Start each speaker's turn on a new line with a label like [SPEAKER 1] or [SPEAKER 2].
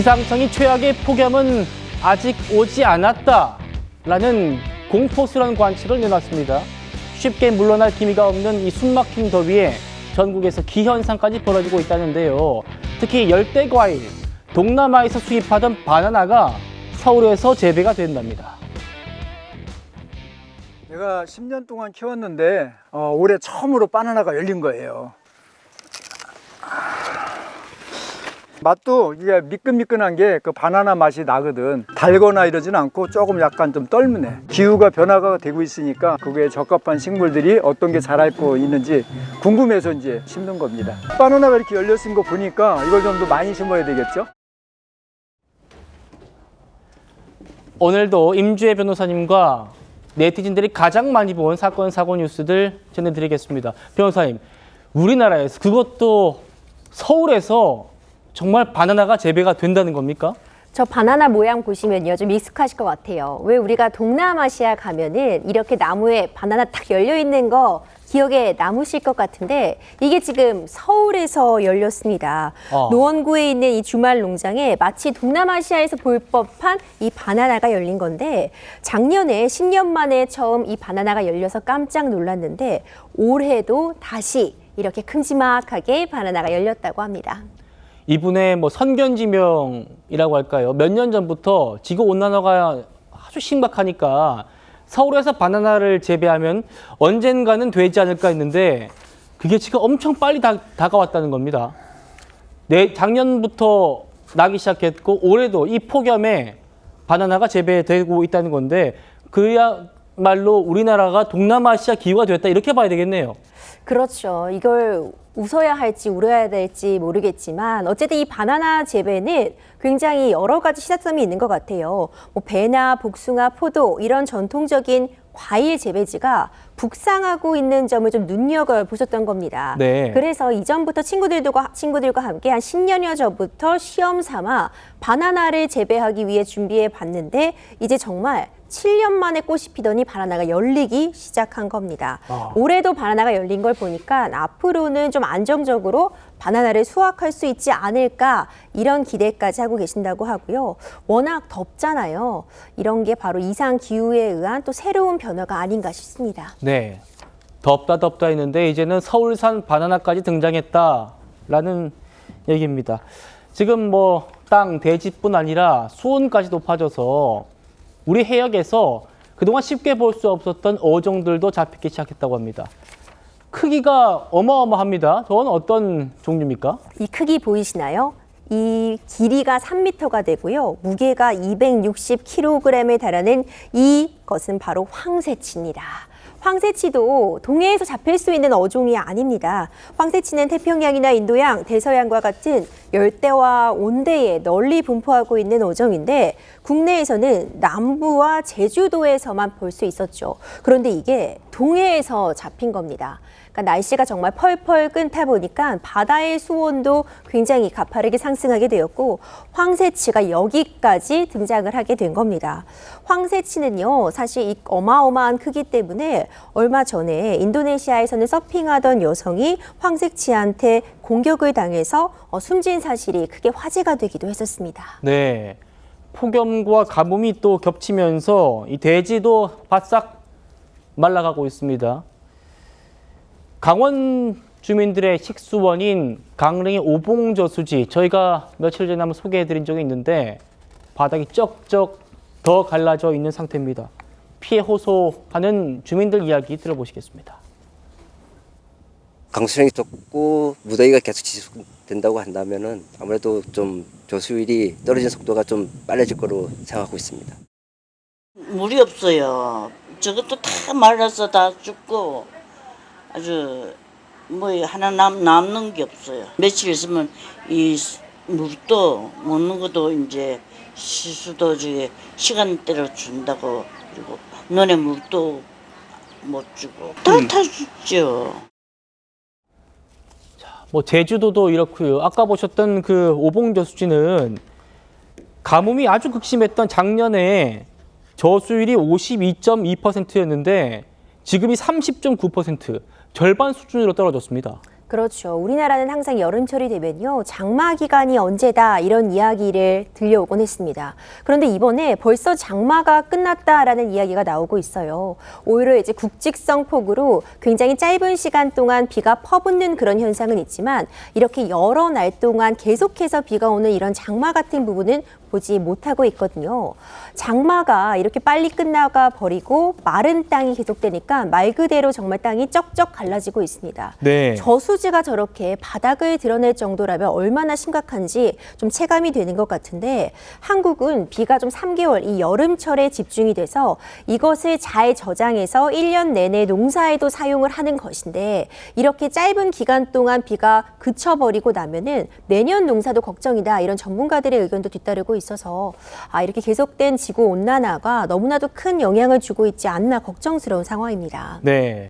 [SPEAKER 1] 기상청이 최악의 폭염은 아직 오지 않았다라는 공포스러운 관측을 내놨습니다. 쉽게 물러날 기미가 없는 이 숨막힌 더위에 전국에서 기현상까지 벌어지고 있다는데요. 특히 열대 과일, 동남아에서 수입하던 바나나가 서울에서 재배가 된답니다.
[SPEAKER 2] 내가 10년 동안 키웠는데 올해 처음으로 바나나가 열린 거예요. 맛도 이게 미끈미끈한 게 그 바나나 맛이 나거든. 달거나 이러진 않고 조금 약간 좀 떫네. 기후가 변화가 되고 있으니까 그게 적합한 식물들이 어떤 게 자라고 있는지 궁금해서 이제 심는 겁니다. 바나나가 이렇게 열렸은 거 보니까 이걸 좀 더 많이 심어야 되겠죠?
[SPEAKER 1] 오늘도 임주혜 변호사님과 네티즌들이 가장 많이 본 사건, 사고 뉴스들 전해드리겠습니다. 변호사님, 우리나라에서 그것도 서울에서 정말 바나나가 재배가 된다는 겁니까?
[SPEAKER 3] 저 바나나 모양 보시면요, 좀 익숙하실 것 같아요. 왜 우리가 동남아시아 가면은 이렇게 나무에 바나나 탁 열려 있는 거 기억에 남으실 것 같은데 이게 지금 서울에서 열렸습니다. 노원구에 있는 이 주말 농장에 마치 동남아시아에서 볼 법한 이 바나나가 열린 건데 작년에 10년 만에 처음 이 바나나가 열려서 깜짝 놀랐는데 올해도 다시 이렇게 큼지막하게 바나나가 열렸다고 합니다.
[SPEAKER 1] 이분의 뭐 선견지명이라고 할까요? 몇 년 전부터 지구온난화가 아주 심각하니까 서울에서 바나나를 재배하면 언젠가는 되지 않을까 했는데 그게 지금 엄청 빨리 다가왔다는 겁니다. 작년부터 나기 시작했고 올해도 이 폭염에 바나나가 재배되고 있다는 건데 그야말로 우리나라가 동남아시아 기후가 됐다 이렇게 봐야 되겠네요.
[SPEAKER 3] 그렇죠. 이걸 웃어야 할지 울어야 될지 모르겠지만 어쨌든 이 바나나 재배는 굉장히 여러 가지 시사점이 있는 것 같아요. 뭐 배나 복숭아, 포도 이런 전통적인 과일 재배지가 북상하고 있는 점을 좀 눈여겨보셨던 겁니다.
[SPEAKER 1] 네.
[SPEAKER 3] 그래서 이전부터 친구들과 함께 한 10년여 전부터 시험 삼아 바나나를 재배하기 위해 준비해 봤는데 이제 정말 7년 만에 꽃이 피더니 바나나가 열리기 시작한 겁니다. 올해도 바나나가 열린 걸 보니까 앞으로는 좀 안정적으로 바나나를 수확할 수 있지 않을까 이런 기대까지 하고 계신다고 하고요. 워낙 덥잖아요. 이런 게 바로 이상 기후에 의한 또 새로운 변화가 아닌가 싶습니다.
[SPEAKER 1] 네, 덥다 했는데 이제는 서울산 바나나까지 등장했다라는 얘기입니다. 지금 뭐 땅, 대지뿐 아니라 수온까지 높아져서 우리 해역에서 그동안 쉽게 볼 수 없었던 어종들도 잡히기 시작했다고 합니다. 크기가 어마어마합니다. 저건 어떤 종류입니까?
[SPEAKER 3] 이 크기 보이시나요? 이 길이가 3m가 되고요. 무게가 260kg에 달하는 이것은 바로 황새치입니다. 황새치도 동해에서 잡힐 수 있는 어종이 아닙니다. 황새치는 태평양이나 인도양, 대서양과 같은 열대와 온대에 널리 분포하고 있는 어종인데 국내에서는 남부와 제주도에서만 볼 수 있었죠. 그런데 이게 동해에서 잡힌 겁니다. 그러니까 날씨가 정말 펄펄 끓다 보니까 바다의 수온도 굉장히 가파르게 상승하게 되었고 황새치가 여기까지 등장을 하게 된 겁니다. 황새치는요, 사실 이 어마어마한 크기 때문에 얼마 전에 인도네시아에서는 서핑하던 여성이 황새치한테 공격을 당해서 숨진 사실이 크게 화제가 되기도 했었습니다.
[SPEAKER 1] 네, 폭염과 가뭄이 또 겹치면서 이 대지도 바싹 말라가고 있습니다. 강원 주민들의 식수원인 강릉의 오봉저수지 저희가 며칠 전에 한번 소개해드린 적이 있는데 바닥이 쩍쩍 더 갈라져 있는 상태입니다. 피해 호소하는 주민들 이야기 들어보시겠습니다.
[SPEAKER 4] 강수량이 적고 무더위가 계속 지속된다고 한다면은 아무래도 좀 저수율이 떨어지는 속도가 좀 빨라질 거로 생각하고 있습니다.
[SPEAKER 5] 물이 없어요. 저것도 다 말라서 다 죽고 아주 뭐 하나 남는 게 없어요. 며칠 있으면 이 물도 먹는 것도 이제 시수도 저기 시간대로 준다고 그리고 너네 물도 못 주고 다 죽죠.
[SPEAKER 1] 뭐 제주도도 이렇고요. 아까 보셨던 그 오봉저수지는 가뭄이 아주 극심했던 작년에 저수율이 52.2%였는데 지금이 30.9%, 절반 수준으로 떨어졌습니다.
[SPEAKER 3] 그렇죠. 우리나라는 항상 여름철이 되면요. 장마 기간이 언제다 이런 이야기를 들려오곤 했습니다. 그런데 이번에 벌써 장마가 끝났다라는 이야기가 나오고 있어요. 오히려 이제 국직성 폭우로 굉장히 짧은 시간 동안 비가 퍼붓는 그런 현상은 있지만 이렇게 여러 날 동안 계속해서 비가 오는 이런 장마 같은 부분은 보지 못하고 있거든요. 장마가 이렇게 빨리 끝나가 버리고 마른 땅이 계속되니까 말 그대로 정말 땅이 쩍쩍 갈라지고 있습니다.
[SPEAKER 1] 네.
[SPEAKER 3] 저수지가 저렇게 바닥을 드러낼 정도라면 얼마나 심각한지 좀 체감이 되는 것 같은데 한국은 비가 좀 3개월 이 여름철에 집중이 돼서 이것을 잘 저장해서 1년 내내 농사에도 사용을 하는 것인데 이렇게 짧은 기간 동안 비가 그쳐버리고 나면은 내년 농사도 걱정이다 이런 전문가들의 의견도 뒤따르고 있어서 이렇게 계속된 지구 온난화가 너무나도 큰 영향을 주고 있지 않나 걱정스러운 상황입니다.
[SPEAKER 1] 네.